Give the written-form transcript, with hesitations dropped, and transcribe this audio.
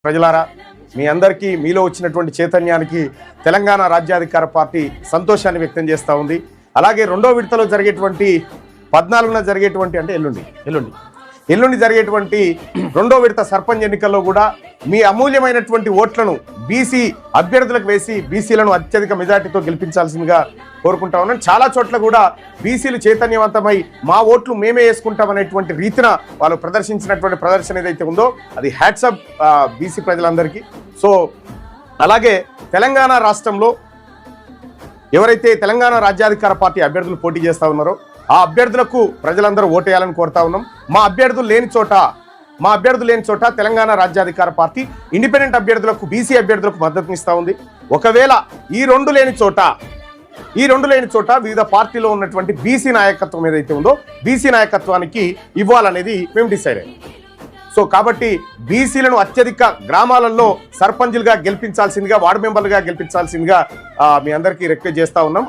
ప్రజలారా, మీ అందరికీ మీలో వచ్చినటువంటి చైతన్యానికి తెలంగాణ రాజ్యాధికార పార్టీ సంతోషాన్ని వ్యక్తం చేస్తూ ఉంది. అలాగే రెండో విడతలో జరిగేటువంటి 14న జరిగేటువంటి అంటే ఎల్లుండి జరిగేటువంటి రెండో విడత సర్పంచ్ ఎన్నికల్లో కూడా మీ అమూల్యమైనటువంటి ఓట్లను బీసీ అభ్యర్థులకు వేసి బీసీలను అత్యధిక మెజార్టీతో గెలిపించాల్సిందిగా కోరుకుంటా ఉన్నాను. చాలా చోట్ల కూడా బీసీలు చైతన్యవంతమై మా ఓట్లు మేమే వేసుకుంటామనేటువంటి రీతిన వాళ్ళు ప్రదర్శించినటువంటి ప్రదర్శన ఏదైతే ఉందో అది హ్యాట్సప్ బీసీ ప్రజలందరికీ. సో అలాగే తెలంగాణ రాష్ట్రంలో ఎవరైతే తెలంగాణ రాజ్యాధికార పార్టీ అభ్యర్థులు పోటీ చేస్తూ ఉన్నారో ఆ అభ్యర్థులకు ప్రజలందరూ ఓటేయాలని కోరుతా ఉన్నాం. మా అభ్యర్థులు లేని చోట తెలంగాణ రాజ్యాధికార పార్టీ ఇండిపెండెంట్ అభ్యర్థులకు బీసీ అభ్యర్థులకు మద్దతునిస్తూ ఉంది. ఒకవేళ ఈ రెండు లేని చోట వివిధ పార్టీలో ఉన్నటువంటి బీసీ నాయకత్వం ఏదైతే ఉందో బీసీ నాయకత్వానికి ఇవ్వాలనేది మేము డిసైడ్ అయ్యాం. సో కాబట్టి బీసీలను అత్యధిక గ్రామాలలో సర్పంచులుగా గెలిపించాల్సిందిగా, వార్డు మెంబర్లుగా గెలిపించాల్సిందిగా మీ అందరికీ రిక్వెస్ట్ చేస్తూ ఉన్నాం.